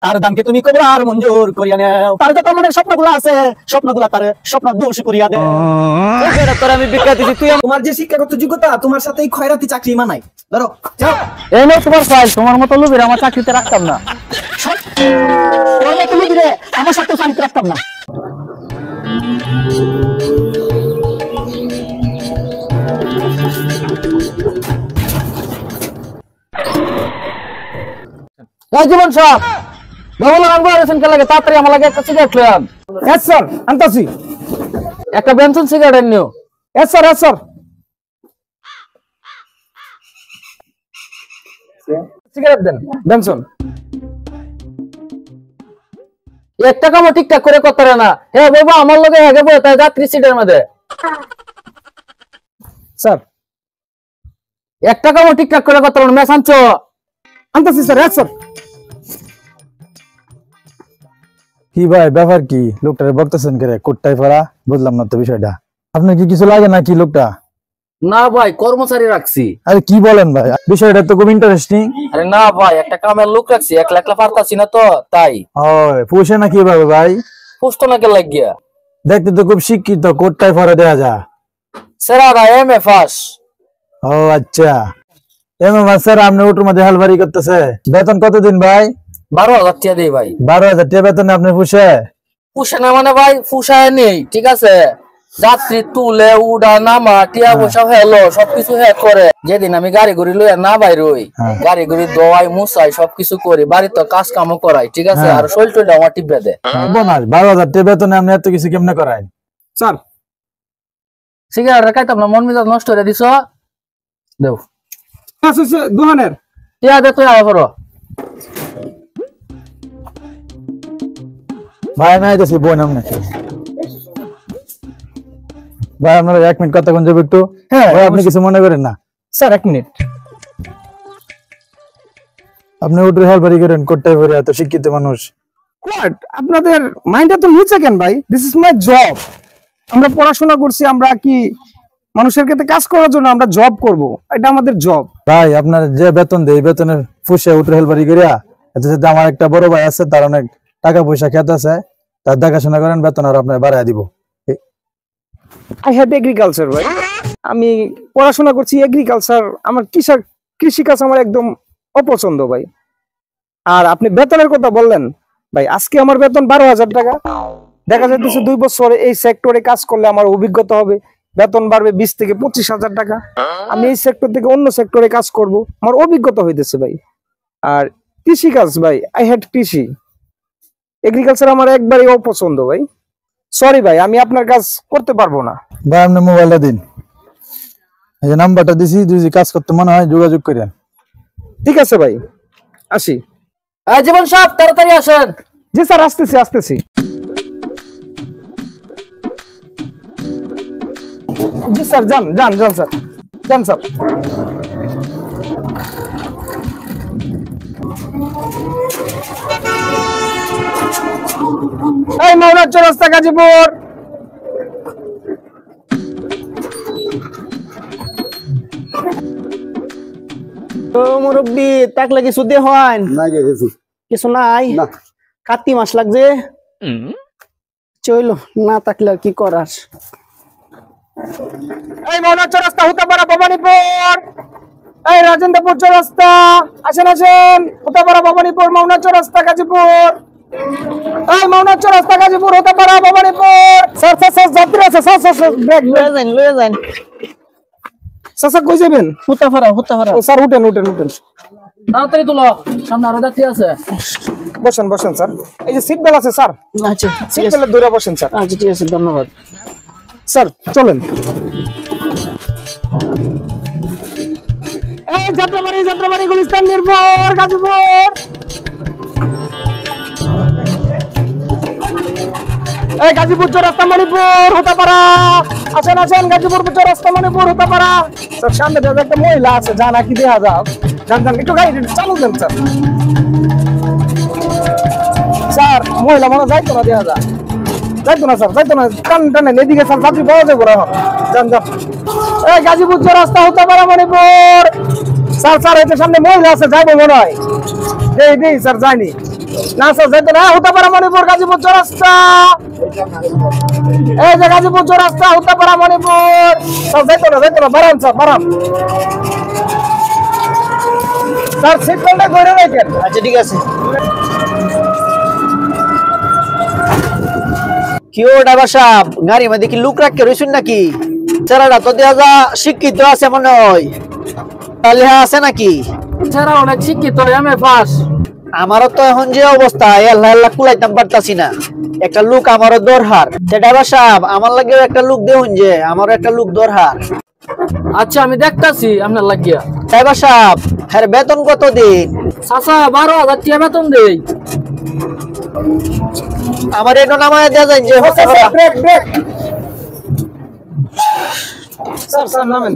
তার দামকে তুমি কবর আর মঞ্জুর করিয়া নেও। তার যত মনের স্বপ্নগুলো আছে স্বপ্নগুলো তার স্বপ্ন দোষ করিয়া দেও। তোর আমি বিক্রি দিছি, তুই তোমার যে শিক্ষাগত যোগ্যতা তোমার সাথে এই খয়রাতি চাকরি মানাই। ধরো যাও। এই নে তোমার ফাইল। তোমার মতো লোভীর আমার চাকরিতে রাখতাম না। তুমি দিলে আমার সাথে শান্তি রাখতাম না। জীবন সব তাড়াতাড়ি আমার লাগে একটা সিগারেট খেলাম। স্যার আনতাছি। একটা বেনসন সিগারেট নিও। স্যার স্যার সিগারেট দেন। বেনসন একটা কামও ঠিকঠাক করে করতে পারে না। হ্যাঁ বাবা আমার লগে হেগে বই তাই যাত্রী সিটের মধ্যে। স্যার একটা কামও ঠিকঠাক করে করতে পারে না। মেস আনছো? আনতাছি স্যার। স্যার কি ভাই ব্যাপার কি? লোকটারে বলতেছেন কে? কোটটাই পড়া বুঝলাম না তো বিষয়টা। আপনার কি কিছু লাগে নাকি লোকটা? না ভাই কর্মচারী রাখছি। আরে কি বলেন ভাই, বিষয়টা তো খুব ইন্টারেস্টিং। আরে না ভাই একটা কামের লোক রাখছি, একলা একলা পারতাছি না তো তাই। হয় পুষে না কিভাবে ভাই? পুষতো না কে লাগিয়া? দেখতে তো খুব শিক্ষিত, কোটটাই পরে দেয়া যা। সেরা ভাই এমএ পাস। ও আচ্ছা, এমএ স্যার আপনি ওটার মধ্যে হালবাড়ি করতেছে। বেতন কতদিন ভাই? 12,000 টাকা দেই ভাই। 12,000 টাকা বেতনে আপনি পুষে? পুষে না মানে ভাই পুষায় নেই, ঠিক আছে। যাত্রী তুলে উড়া নামা টিয়া পয়সা হেলো সবকিছু হ্যাঁ করে। যেদিন আমি গাড়ি ঘুরি লইয়া না বাইর হই, গাড়ি ঘুরি দোয়াই মুছাই সবকিছু করি, বাড়ির তো কাজ কামও করাই, ঠিক আছে। আর শৈল টইল আমার টিপে দেয়। বোনাস 12,000 টাকা বেতনে আপনি এত কিছু কেমনে করায়? স্যার সিগারেট খাইতাম না, মন মেজাজ নষ্ট করে দিছ। দেও দোহানের টিয়া দে তুই আয় করো। ভাই আমি আইতেছি বোন আপনি। ভাই আপনারা 1 মিনিট কথা কোন যাবে একটু? হ্যাঁ ভাই আপনি কিছু মনে করেন না? Sir 1 minute. আপনি ওটার হালবাড়ি করেন, কোটটাই পরে এত শিক্ষিত মানুষ। হোয়াট আপনাদের মাইন্ডটা তো নিচে কেন ভাই? This is my job. আমরা পড়াশোনা করছি, আমরা কি মানুষের ক্ষেত্রে কাজ করার জন্য আমরা জব করব, এটা আমাদের জব। ভাই আপনার যে বেতন দেয় বেতনের ফুসে ওটার হালবাড়ি করিয়া এতে সাথে আমার একটা বড় ভাই আছে, তার অনেক টাকা পয়সা খেতে আছে, তার দেখাশোনা করেন, বেতন আর আপনার বাড়ায় দিব। আই হ্যাভ এগ্রিকালচার ভাই। আমি পড়াশোনা করছি এগ্রিকালচার। আমার কৃষিকাজ আমার একদম অপছন্দ ভাই। আর আপনি বেতনের কথা বললেন ভাই, আজকে আমার বেতন 12,000 টাকা। দেখা যাচ্ছে 2 বছর এই সেক্টরে কাজ করলে আমার অভিজ্ঞতা হবে, বেতন বাড়বে 20 থেকে 25,000 টাকা। আমি এই সেক্টর থেকে অন্য সেক্টরে কাজ করব, আমার অভিজ্ঞতা হইতেছে ভাই। আর কৃষিকাজ ভাই, আই হ্যাড কৃষি, এগ্রিকালচার আমার একবারই অপছন্দ ভাই। সরি ভাই, আমি আপনার কাজ করতে পারবো না। ভাই আপনি মোবাইলটা দিন, এই যে নাম্বারটা দিছি, যদি কাজ করতে মনে হয় যোগাযোগ করেন। ঠিক আছে ভাই, আসি। জীবন সাহেব তাড়াতাড়ি আসেন। জি স্যার, আসতেছি আসতেছি। জি স্যার, যান যান যান স্যার, যান স্যার। এই মৌলার চৌরাস্তা গাজীপুর। মুরব্বী তাকলে কিছু দে হয় কিছু নাই? কাতি মাস লাগছে, চইল না তাকলে আর কি করার। এই মৌলার চৌরাস্তা, হুতাপাড়া, ভবানীপুর। এই রাজেন্দ্রপুর চৌরাস্তা, আসেন আসেন। হুতাপাড়া, ভবানীপুর, মৌলার চৌরাস্তা, গাজীপুর। এই মৌলার চৌরাস্তা, Gazipur, Hutapara, Bhabanipur. Sir sir sir, যাত্রী আছে স্যার। স্যার ব্রেক লয়ে যান। স্যার কই যাবেন? হুতাপাড়া। ও স্যার, উঠেন উঠেন উঠেন। তাড়াতাড়ি তুলো, সামনে আরো যাত্রী আছে। বসেন বসেন স্যার, এই যে সিট বেল্ট আছে স্যার, আচ্ছা সিট বেল্ট ধরে বসেন স্যার। আচ্ছা ঠিক আছে, ধন্যবাদ স্যার। চলেন। এই যাত্রাবাড়ি গুলিস্তান, মিরপুর, গাজীপুর। এই গাজীপুর চৌরাস্তা, মণিপুর, হুতাপাড়া। আসেন আসেন, গাজীপুর চৌরাস্তা, মণিপুর, হুতাপাড়া। স্যার সামনে একটা মহিলা আছে, জানা কি দেখা যাও। যান যান, একটু গাড়ি চালু দেন স্যার। স্যার মহিলা মনে যাইতো না, দেখা যায় যাইতো না স্যার, যাইতো না। টান টানে এদিকে স্যার, যাত্রী পাওয়া যাবে না। যান যান। এই গাজীপুর চৌরাস্তা, হুতাপাড়া, মণিপুর। স্যার স্যার, এতে সামনে মহিলা আছে, যাইবো মনে হয়। এই স্যার, যায়নি। না স্যার যাইতো না, হুতাপাড়া মণিপুর গাজীপুর চৌরাস্তা, এই যে গাজীপুর চৌরাস্তা হুতাপাড়া মণিপুর। স্যার যাইতো না, বাড়ান স্যার বাড়ান। স্যার সিট বেল্টটা ধরে রাখেন। আচ্ছা ঠিক আছে। কি ও ড্রাইভার সাহেব, গাড়ির মধ্যে কি লুক রাখতে রইছুন নাকি? চেহারাটা তো দেখা যা শিক্ষিত আছে মনে হয়, লেখা আছে নাকি? যারা অনেক শিক্ষিত এমএ পাস। আমারও তো এখন যে অবস্থা, আল্লাহ আল্লাহ কুলাইতাম পারতাছি না। একটা লুক আমারও দরকার। ড্রাইভার সাহেব, আমার লাগেও একটা লুক দেউন, যে আমারও একটা লুক দরকার। আচ্ছা আমি দেখতাছি আপনার লাগিয়া। ড্রাইভার সাহেব, হ্যাঁ বেতন কত দিন? চাচা 12,000 টাকা বেতন দেই। আমার এটা নামায় দেওয়া যায় যে ব্রেক ব্রেক। স্যার নামেন।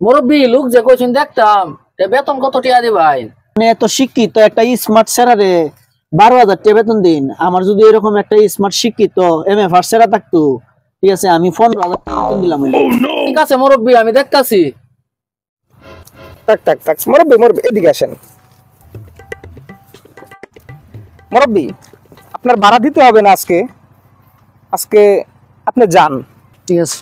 মুরব্বী লোক যে কইছেন দেখতাম, বেতন কত টাকা দিবাই? মানে এত শিক্ষিত একটা স্মার্ট সেরারে 12,000 টাকা বেতন দিন। আমার যদি এরকম একটা স্মার্ট শিক্ষিত এমএফআর সেরা থাকতো, ঠিক আছে, আমি 15,000 টাকা বেতন দিলাম। ঠিক আছে মুরব্বী, আমি দেখতাছি। তাক মুরব্বী এদিকে আসেন। মুরব্বী, আপনার ভাড়া দিতে হবে না আজকে, আজকে আপনি যান। ঠিক আছে।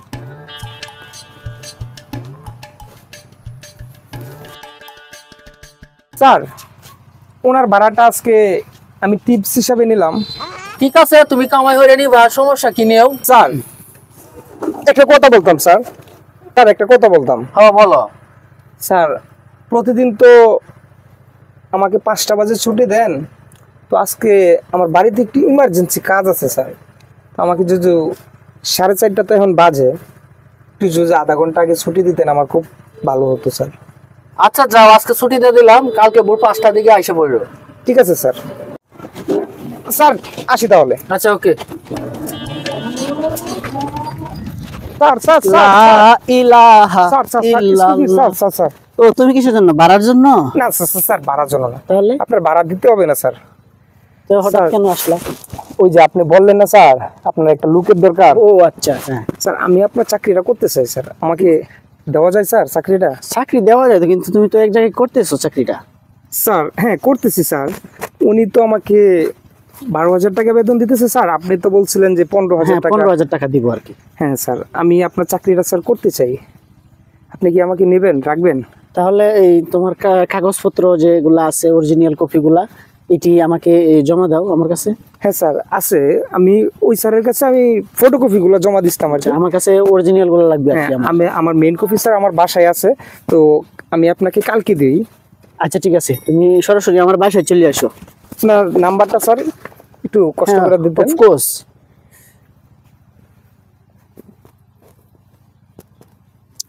স্যার ওনার ভাড়াটা আজকে আমি টিপস হিসাবে নিলাম। ঠিক আছে, তুমি কামাই হইরে নিবা, সমস্যা কি নেও। স্যার একটা কথা বলতাম স্যার, একটা কথা বলতাম। হ্যাঁ বলো। স্যার প্রতিদিন তো আমাকে 5টা বাজে ছুটি দেন, তো আজকে আমার বাড়িতে একটু ইমার্জেন্সি কাজ আছে স্যার। আমাকে যদি 4:30টা তো এখন বাজে, একটু যদি আধা ঘন্টা আগে ছুটি দিতেন আমার খুব ভালো হতো স্যার। আচ্ছা যাও, আজকে ছুটি দিয়ে দিলাম, কালকে ভোর 5টার দিকে আইসা পড়ো। ঠিক আছে স্যার। স্যার আসি তাহলে। আচ্ছা ওকে। স্যার স্যার লা ইলাহা ইল্লাল্লাহ। স্যার ও তুমি কিসের জন্য? ভাড়ার জন্য? না স্যার ভাড়ার জন্য না। তাহলে আপনার ভাড়া দিতে হবে না স্যার। তো হঠাৎ স্যার, কেন আসলা? ওই যে আপনি বললেন না স্যার আপনার একটা লুকের দরকার। ও আচ্ছা, হ্যাঁ। স্যার আমি আপনার চাকরিটা করতে চাই স্যার, আমাকে দেওয়া যায় স্যার চাকরিটা? চাকরি দেওয়া যায় তো, কিন্তু তুমি তো এক জায়গায় করতেছো চাকরিটা। স্যার হ্যাঁ করতেছি স্যার। উনি তো আমাকে 12,000 টাকা বেতন দিতেছে স্যার, আপনি তো বলছিলেন যে 15,000 টাকা। 15,000 টাকা দিব আর কি। হ্যাঁ স্যার, আমি আপনার চাকরিটা স্যার করতে চাই, আপনি কি আমাকে নেবেন, রাখবেন? তাহলে এই তোমার কাগজপত্র যেগুলা আছে, অরিজিনাল কপিগুলা, এটি আমাকে জমা দাও আমার কাছে। হ্যাঁ স্যার আছে, আমি ওই স্যারের কাছে আমি ফটোকপি গুলো জমা দিতাম আর কি। আমার কাছে অরিজিনাল গুলো লাগবে আর হ্যাঁ, কি আমার। আমি আমার মেইন কপি স্যার আমার বাসায় আছে, তো আমি আপনাকে কালকে দিই। আচ্ছা ঠিক আছে, তুমি সরাসরি আমার বাসায় চলে আসো। আপনার নাম্বারটা স্যার একটু কষ্ট করে দিবেন। Of course.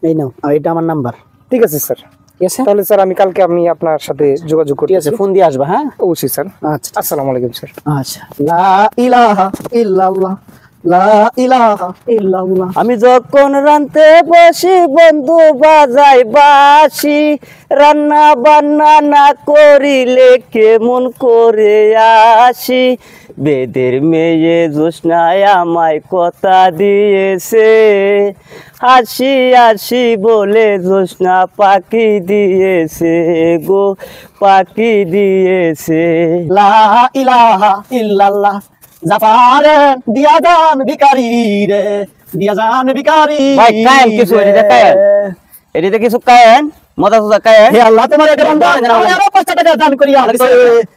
এই নাও, আর এটা আমার নাম্বার। ঠিক আছে স্যার। ঠিক আছে, তাহলে স্যার আমি কালকে আমি আপনার সাথে যোগাযোগ ঠিক করতে আছে, ফোন দিয়ে আসবা। হ্যাঁ অবশ্যই স্যার। আচ্ছা আসসালামু আলাইকুম স্যার। আচ্ছা। লা ইলাহা ইল্লাল্লাহ, লা ইলাহা ইল্লাল্লাহ। আমি যখন রান্তে বসি, বন্ধু বাজাই বাঁশি, রান্না বান্না না করিলে কেমন করে আসি। বেদের মেয়ে জোৎস্নায় আমায় কথা দিয়েছে, হাসি হাসি বলে জোৎস্না পাখি দিয়েছে গো, পাখি দিয়েছে। লা ইলাহা ইল্লাল্লাহ। জাফারে দিয়া জান ভিখারি রে, দিয়া জান ভিখারি। ভাই কায়েন কিছু এদিকে কায়েন, এদিকে কিছু কায়েন, মজা সুজা কায়েন। হে আল্লাহ, তোমার একটা বান্দা আরো 5 টাকা দান করিয়া দিছে,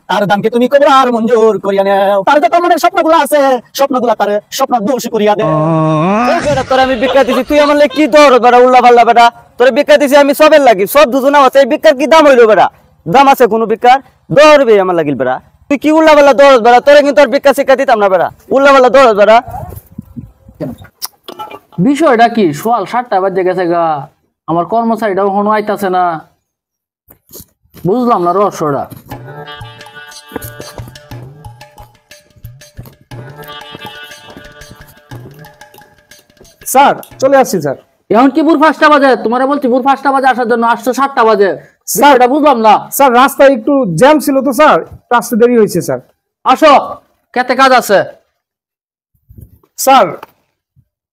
তার দানকে তুমি কবুল আর মঞ্জুর করিয়া নাও। তার যত মনের স্বপ্নগুলো আছে, স্বপ্নগুলো তার স্বপ্ন দোষ করিয়া দে। এই বেটা তোর আমি বিক্কা দিছি, তুই আমার লাগি কি দর বেটা, উল্লা পাল্লা বেটা। তোর বিক্কা দিছি আমি সবের লাগি, সব দুজন আছে। এই বিক্কার কি দাম হইলো বেটা? দাম আছে কোনো বিক্কার? দরবে আমার লাগিল বেটা। তুই কি উল্লা পাল্লা দরজ বেটা? তোরে কিন্তু তোর বিক্কা শিক্ষা দিতাম না বেটা, উল্লা পাল্লা দরজ বেটা। বিষয়টা কি? সোয়াল 7টা বাজে গেছে গা, আমার কর্মচারীটাও এখনো আইতাছে না, বুঝলাম না রহস্যটা। স্যার চলে আসছি স্যার। এখন কি ভোর 5টা বাজে? তোমারে বলছি ভোর 5টা বাজে আসার জন্য, আসছো 7টা বাজে। বিষয়টা বুঝলাম না। স্যার রাস্তায় একটু জ্যাম ছিল তো স্যার, রাস্তা দেরি হয়েছে স্যার। আসো, কেতে কাজ আছে। স্যার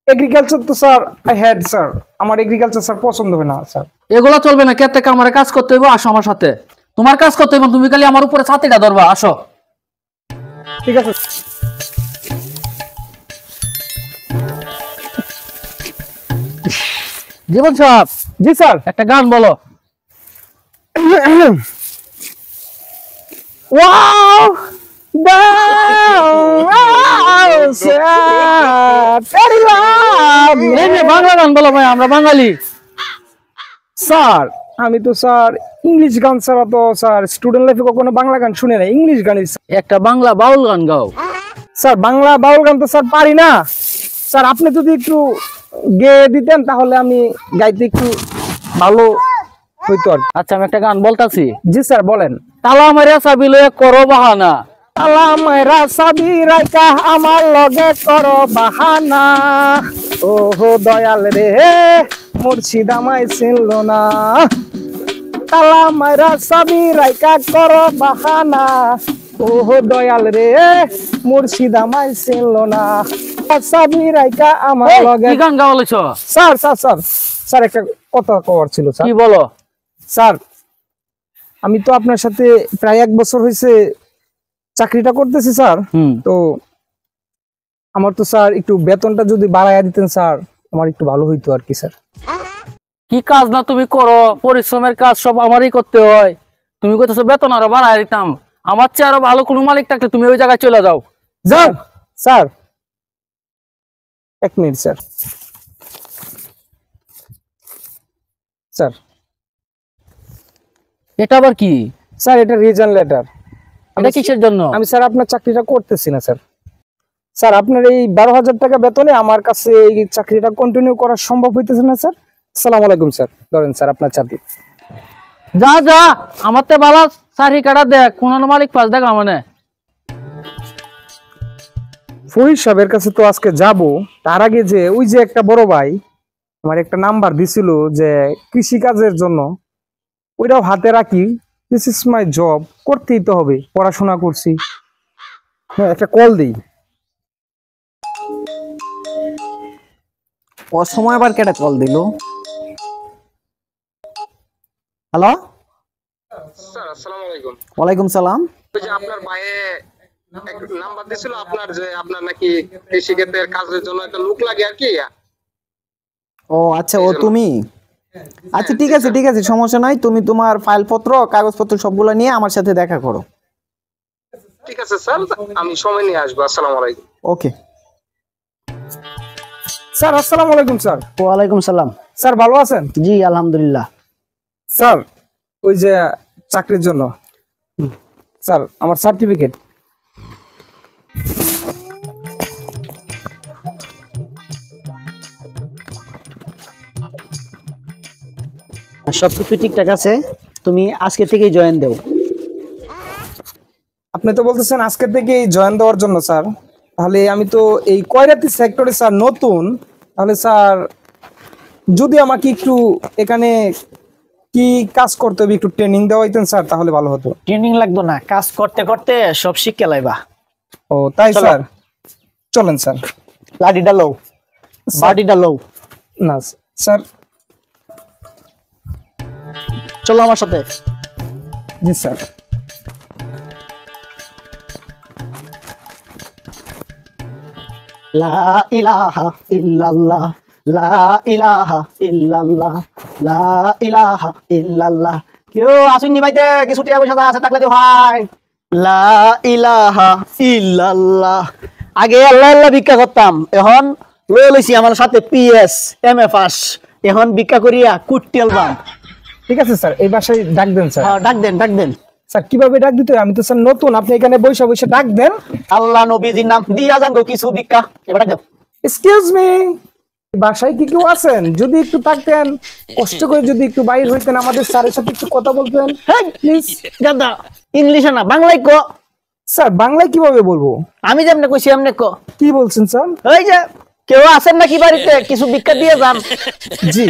এগ্রিকালচার তো স্যার আই হ্যাড স্যার, আমার এগ্রিকালচার স্যার পছন্দ হয় না স্যার। এগুলা চলবে না, কে থেকে আমার কাজ করতে হইব, আসো আমার সাথে। তোমার কাজ করতে হইব, তুমি খালি আমার উপরে ছাতিটা ধরবা, আসো। ঠিক আছে জীবন সাহেব, জি স্যার। একটা গান বলো। Wow! Down, very loud. এই যে বাংলা গান বলো ভাই, আমরা বাঙালি। স্যার আমি তো স্যার ইংলিশ গান ছাড়া তো স্যার স্টুডেন্ট লাইফে কখনো বাংলা গান শুনে না, ইংলিশ গানই। একটা বাংলা বাউল গান গাও। স্যার বাংলা বাউল গান তো স্যার পারি না স্যার, আপনি যদি একটু গেয়ে দিতেন তাহলে আমি গাইতে একটু ভালো হইতো আর কি। আচ্ছা আমি একটা গান বলতাছি। জি স্যার বলেন। তালা মারিয়া চাবি লইয়া করো বাহানা, তালা মাইরা চাবি রাইকা আমার লগে করো বাহানা, ওহো দয়াল রে মুর্শিদ আমায় চিনল না। তালা মাইরা চাবি রাইকা করো বাহানা, ওহো দয়াল রে মুর্শিদ আমায় চিনল না। চাবি রাইকা আমার এই, লগে। কি গান গাওয়া লইছ? স্যার স্যার স্যার স্যার একটা কথা কওয়ার ছিল স্যার। কি বলো? স্যার আমি তো আপনার সাথে প্রায় 1 বছর হয়েছে চাকরিটা করতেছি স্যার। তো আমার তো স্যার একটু বেতনটা যদি বাড়াইয়া দিতেন স্যার, আমার একটু ভালো হইতো আর কি স্যার। কি কাজ না তুমি করো, পরিশ্রমের কাজ সব আমারই করতে হয়। তুমি কইতেছো বেতন আরো বাড়ায় দিতাম, আমার চেয়ে আরো ভালো কোনো মালিক থাকলে তুমি ওই জায়গায় চলে যাও। যাও স্যার, 1 মিনিট স্যার। স্যার এটা আবার কি? স্যার এটা রিজন লেটার। এটা কিসের জন্য? আমি স্যার আপনার চাকরিটা করতেছি না স্যার। স্যার আপনার এই 12,000 টাকা বেতনে আমার কাছে এই চাকরিটা কন্টিনিউ করা সম্ভব হইতেছে না স্যার। আসসালামু আলাইকুম স্যার। ধরেন স্যার আপনার চাকরি। যা যা, আমার তে বালা সারি কাটা দেখ, কোন মালিক পাস দেখ মানে। ফরিদ সাহেবের কাছে তো আজকে যাব, তার আগে যে ওই যে একটা বড় ভাই আমার একটা নাম্বার দিছিল যে কৃষি কাজের জন্য, ওইটাও হাতে রাখি। দিস ইজ মাই জব, করতেই তো হবে, পড়াশোনা করছি। হ্যাঁ একটা কল দিই। অসময় আবার কেটে কল দিল। হ্যালো, স্যার আসসালামু আলাইকুম। ওয়ালাইকুম সালাম। ওই যে আপনার ভাইয়ে এক নাম্বার দিছিল আপনার, যে আপনার নাকি কৃষিক্ষেত্রের কাজের জন্য একটা লোক লাগে আর কি। ও আচ্ছা, ও তুমি? আচ্ছা ঠিক আছে ঠিক আছে, সমস্যা নাই। তুমি তোমার ফাইলপত্র কাগজপত্র সবগুলো নিয়ে আমার সাথে দেখা করো। ঠিক আছে স্যার, আমি সময় নিয়ে আসবো। আসসালামু আলাইকুম। ওকে। স্যার আসসালামু আলাইকুম স্যার। ওয়ালাইকুম সালাম। স্যার ভালো আছেন? জি আলহামদুলিল্লাহ। স্যার ওই যে চাকরির জন্য স্যার আমার সার্টিফিকেট। সবকিছু ঠিকঠাক আছে, তুমি আজকে থেকেই জয়েন দেও। আপনি তো বলতেছেন আজকে থেকে জয়েন দেওয়ার জন্য স্যার, তাহলে আমি তো এই কয়রাতি সেক্টরে স্যার নতুন, তাহলে স্যার যদি আমাকে একটু এখানে কি কাজ করতে হবে একটু ট্রেনিং দেওয়াইতেন স্যার তাহলে ভালো হতো। ট্রেনিং লাগতো না, কাজ করতে করতে সব শিখে লাইবা। ও তাই চলো। স্যার চলেন স্যার। লাঠিটা লও, বাটিটা লও, না স্যার। চলো আমার সাথে। জি স্যার। লা ইলাহা ইল্লাল্লাহ, লা ইলাহা ইল্লাল্লাহ, লা ইলাহা ইল্লাল্লাহ। কেউ আসুননি ভাইতে, কিছু টাকা পয়সা আছে থাকলে তো ভাই। লা ইলাহা ইল্লাল্লাহ। আগে আল্লাহ আল্লাহ ভিক্ষা করতাম, এখন লয়ে লইছি আমার সাথে পিএস এমএ পাস। এখন ভিক্ষা করিয়া কুট্টি আলবাম। ঠিক আছে স্যার, এই বাসায় ডাক দেন স্যার। হ্যাঁ ডাক দেন ডাক দেন। স্যার কিভাবে ডাক দিতে হয়? আমি তো স্যার নতুন, আপনি এখানে বসে বসে ডাক দেন। আল্লাহ নবীজির নাম দিয়া যান গো কিছু ভিক্ষা। এবার ডাক দাও। এক্সকিউজ মি, বাসায় কি কেউ আছেন? যদি একটু থাকতেন, কষ্ট করে যদি একটু বাইরে হইতেন, আমাদের স্যারের সাথে একটু কথা বলতেন প্লিজ। দাদা ইংলিশে না বাংলায় ক। স্যার বাংলায় কিভাবে বলবো? আমি যেমনে কইছি এমনে ক। কি বলছেন স্যার? ওই যে কেউ আছেন নাকি বাড়িতে, কিছু ভিক্ষা দিয়ে যান। জি,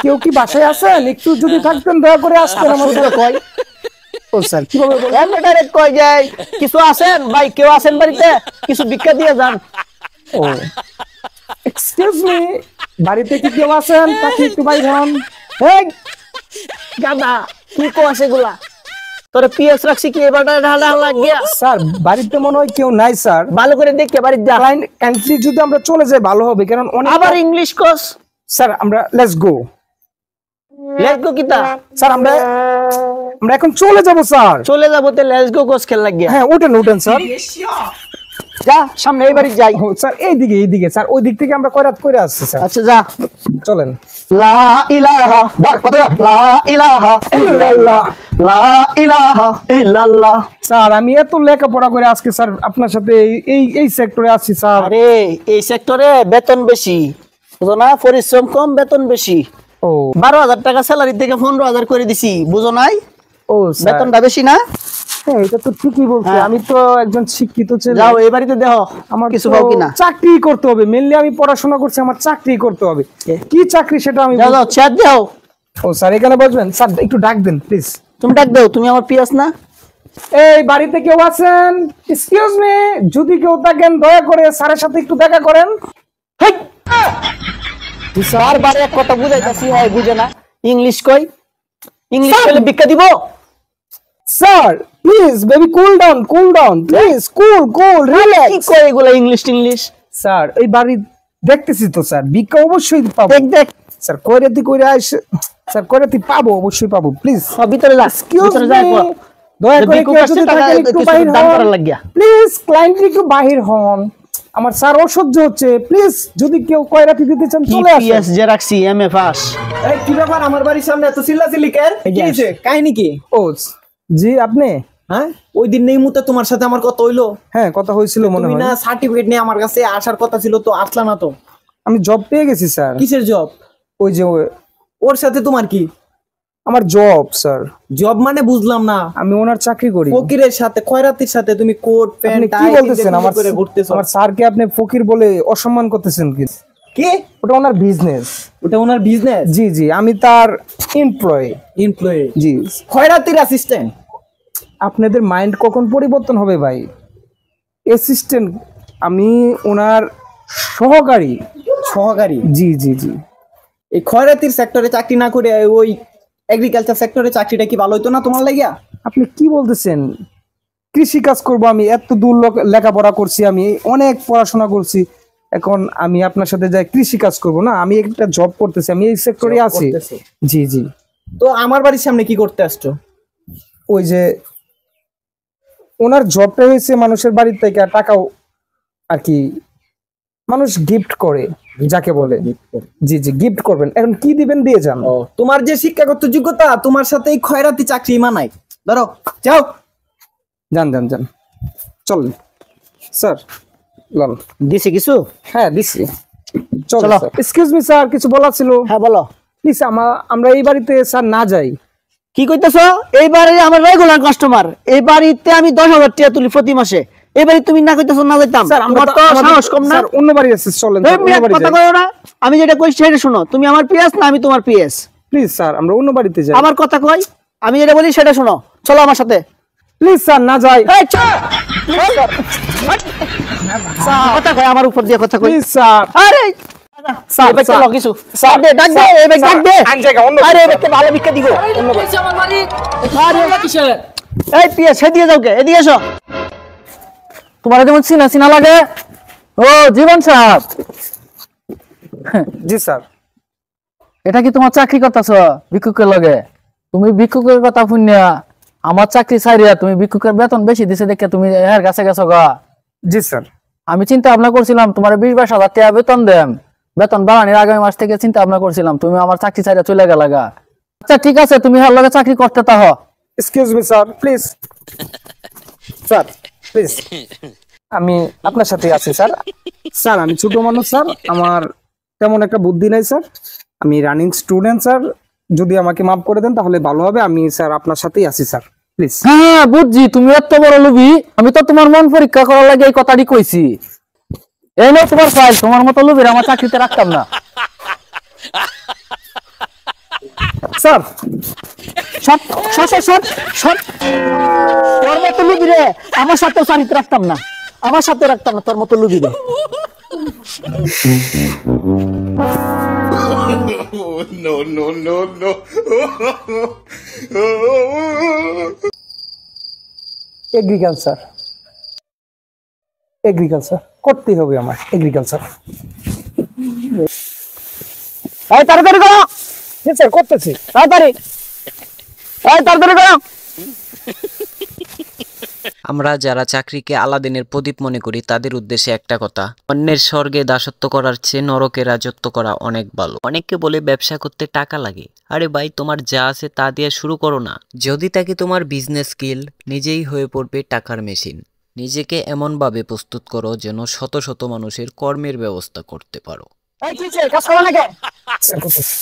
কেউ কি বাসায় আছেন? একটু যদি থাকতেন দয়া করে আসতেন আমার শুধু কয়। ও স্যার কিভাবে বলবো? এমনে ডাইরেক্ট কয় যায় কিছু আছেন ভাই, কেউ আছেন বাড়িতে, কিছু ভিক্ষা দিয়ে যান। ও এক্সকিউজ মি, বাড়িতে কি কেউ আছেন? তাকে একটু বাইরে হন। এই গাদা কি কোয়াস এগুলা তোরে পিএস রাখছি কি এবারটা ঢালা লাগিয়া স্যার বাড়িতে মনে হয় কেউ নাই স্যার। ভালো করে দেখে বাড়ি যা কাইন্ডলি যদি আমরা চলে যাই ভালো হবে, কারণ অনেক আবার ইংলিশ কোর্স স্যার আমরা লেটস গো। লেটস গো কিতা স্যার আমরা এখন চলে যাব স্যার। চলে যাবো তে লেটস গো কোর্স খেল লাগিয়া হ্যাঁ উঠেন স্যার। যা সামনে এই বাড়ি যাই। ও, স্যার এইদিকে স্যার, ওই দিক থেকে আমরা কয়রাত করে আসছি স্যার। আচ্ছা যা চলেন। লা ইলাহা লা ইলাহা ইল্লাল্লাহ লা ইলাহা ইল্লাল্লাহ। স্যার আমি এত লেখাপড়া করে আজকে স্যার আপনার সাথে এই সেক্টরে আসছি স্যার। আরে এই সেক্টরে বেতন বেশি, বুঝো না? পরিশ্রম কম, বেতন বেশি। ও 12,000 টাকা স্যালারি থেকে 15,000 করে দিছি, বুঝো নাই? ও স্যার বেতনটা বেশি না? হ্যাঁ এটা তো ঠিকই বলছে। হ্যাঁ। আমি তো একজন শিক্ষিত ছেলে। যাও এই বাড়িতে দেখো আমার কিছু তো পাও কিনা। চাকরি করতে হবে, মেনলি আমি পড়াশোনা করছি, আমার চাকরি করতে হবে। কি চাকরি সেটা আমি যাও যাও চেয়ার দাও। ও স্যার এখানে বসবেন স্যার, একটু ডাক দেন প্লিজ। তুমি ডাক দাও, তুমি আমার পিয়াস না? এই বাড়িতে কেউ আছেন? এক্সকিউজ মি, যদি কেউ থাকেন দয়া করে স্যারের সাথে একটু দেখা করেন। স্যার বারে এক কথা বুঝাইতাছি, হয় বুঝে না। ইংলিশ কই? ইংলিশ কইলে ভিক্ষা দিব? Sir please baby cool down please, cool কি রিল্যাক্স। কই এগুলা ইংলিশ টিংলিশ? স্যার এই বাড়ি দেখতেছি তো স্যার, ভিক্ষা অবশ্যই পাবো। দেখ দেখ স্যার কয়রাতি কইরা আসে স্যার, কয়রাতি পাবো, অবশ্যই পাবো। প্লিজ সব ভিতরে যা, ভিতরে যা একবার। দয়া যে করে ভিক্ষুক কেউ আসছে, যদি টাকা থাকেন একটু কিছু বাহির দান হন করার লাগিয়া। প্লিজ, ক্লায়েন্ট একটু বাহির হন, আমার স্যার অসহ্য হচ্ছে। প্লিজ যদি কেউ কয়রাতি দিতে চান চলে আসুন। পিএস যে রাখছি এমএ পাস। এই কি ব্যাপার আমার বাড়ির সামনে এত চিল্লাচিল্লি কেন? কি হইছে? কাহিনী কি? ও জি আপনি? হ্যাঁ ওই দিন নেই মুতে তোমার সাথে আমার কথা হইলো। হ্যাঁ কথা হয়েছিল মনে তুমি হয়। না সার্টিফিকেট নিয়ে আমার কাছে আসার কথা ছিল, তো আসলা না তো। আমি জব পেয়ে গেছি স্যার। কিসের জব? ওই যে ওর সাথে তোমার কি আমার জব স্যার, জব? মানে বুঝলাম না। আমি ওনার চাকরি করি। ফকিরের সাথে খয়রাতির সাথে তুমি কোট আপনি প্যান্ট কি টাই বলতেছেন? আমার করে ঘুরতেছো। আমার স্যারকে আপনি ফকির বলে অসম্মান করতেছেন কি? কি? ওটা ওনার বিজনেস। ওটা ওনার বিজনেস। জি জি আমি তার এমপ্লয়ি। এমপ্লয়ি? জি। খয়রাতির অ্যাসিস্ট্যান্ট? আপনাদের মাইন্ড কখন পরিবর্তন হবে ভাই? অ্যাসিস্ট্যান্ট, আমি ওনার সহকারী। সহকারী? জি জি জি। এই খয়রাতির সেক্টরে চাকরি না করে ওই এগ্রিকালচার সেক্টরে চাকরিটা কি ভালো হইতো না তোমার লাগিয়া? আপনি কি বলতেছেন? কৃষি কাজ করব আমি, এত দূর লেখাপড়া করছি, আমি অনেক পড়াশোনা করছি, এখন আমি আপনার সাথে যাই কৃষি কাজ করব না? আমি একটা জব করতেছি, আমি এই সেক্টরে আছি। করতেছো? জি জি। তো আমার বাড়ির সামনে কি করতে আসছো? ওই যে ওনার জবটা হয়েছে মানুষের বাড়ির থেকে টাকাও আর কি মানুষ গিফট করে, যাকে বলে। জি জি গিফট করবেন, এখন কি দিবেন দিয়ে যান। তোমার যে শিক্ষাগত যোগ্যতা তোমার সাথে এই খয়রাতি চাকরি মানায়। ধরো যাও। যান যান যান চলেন স্যার। লন দিছে কিছু? হ্যাঁ দিছি। চলো চলো। এক্সকিউজ মি স্যার, কিছু বলার ছিল। হ্যাঁ বলো। প্লিজ আমরা এই বাড়িতে স্যার না যাই। কি কইতেছো? এই বাড়ি আমার রেগুলার কাস্টমার, এই বাড়িতে আমি 10,000 টাকা তুলি প্রতি মাসে। এই বাড়ি তুমি না কইতেছো না যাইতাম? স্যার আমরা তোমার তো সাহস কম না? স্যার অন্য বাড়ি আছে, চলেন এই মিয়া কথা কইও না, আমি যেটা কইছি সেটা শুনো। তুমি আমার পিএস না আমি তোমার পিএস? প্লিজ স্যার আমরা অন্য বাড়িতে যাই। আমার কথা কই, আমি যেটা বলি সেটা শুনো। চলো আমার সাথে। প্লিজ স্যার না যাই। এই চল। কথা কই, আমার উপর দিয়ে কথা কই। Please sir. আরে স্যার, এই ব্যাগটা স্যার। লও কিছু। স্যার দে ডাক দে, এই ব্যাগ ডাক দে। আন জায়গা অন্য। আরে এই ব্যাগটা ভালো ভিক্ষা দিব। আমার মালিক আরে কিসের? এই পিএস এদিকে যাও কে? এদিকে এসো। তোমার যেমন চিনা চিনা লাগে। ও জীবন সাহেব, জি স্যার। এটা কি তোমার চাকরি করতেছ ভিক্ষুকের লগে? তুমি ভিক্ষুকের কথা শুনিয়া আমার চাকরি ছাড়িয়া তুমি ভিক্ষুকের বেতন বেশি দিছে দেখে তুমি এর কাছে গেছো গা। জি স্যার। আমি চিন্তা ভাবনা করছিলাম তোমার 20-22 হাজার টাকা বেতন দেম, বেতন বাড়ানোর আগামী মাস থেকে চিন্তা ভাবনা করছিলাম, তুমি আমার চাকরি ছাড়িয়া চলে গেলা গা। আচ্ছা ঠিক আছে, তুমি এর লগে চাকরি করতে তাহ। Excuse me sir please. Sir please, আমি আপনার সাথে আছি স্যার। স্যার আমি ছোট মানুষ স্যার, আমার তেমন একটা বুদ্ধি নাই স্যার, আমি রানিং স্টুডেন্ট স্যার, যদি আমাকে মাফ করে দেন তাহলে ভালো হবে। আমি স্যার আপনার সাথেই আছি স্যার, প্লিজ। হ্যাঁ বুঝছি, তুমি এত বড় লোভী। আমি তো তোমার মন পরীক্ষা করার লাগে এই কথাটি কইছি। এই নাও তোমার ফাইল, তোমার মতো লোভীর আমার চাকরিতে রাখতাম না। স্যার সর সর সর সর সর। তোর মতো লুবি রে আমার সাথে চাকরিতে রাখতাম না, আমার সাথে রাখতাম না তোর মতো লুবি রে। এগ্রিকালচার এগ্রিকালচার করতেই হবে আমার, এগ্রিকালচার। এই তাড়াতাড়ি করো, স্যার করতেছি। তাড়াতাড়ি, এই তাড়াতাড়ি করো। আমরা যারা চাকরিকে আলাদিনের প্রদীপ মনে করি তাদের উদ্দেশ্যে একটা কথা, অন্যের স্বর্গে দাসত্ব করার চেয়ে নরকে রাজত্ব করা অনেক ভালো। অনেককে বলে ব্যবসা করতে টাকা লাগে, আরে ভাই তোমার যা আছে তা দিয়ে শুরু করো না। যদি তাকে তোমার বিজনেস স্কিল নিজেই হয়ে পড়বে টাকার মেশিন। নিজেকে এমনভাবে প্রস্তুত করো যেন শত শত মানুষের কর্মের ব্যবস্থা করতে পারো। এই কি কাজ করো নাকি? স্যার করতেছি।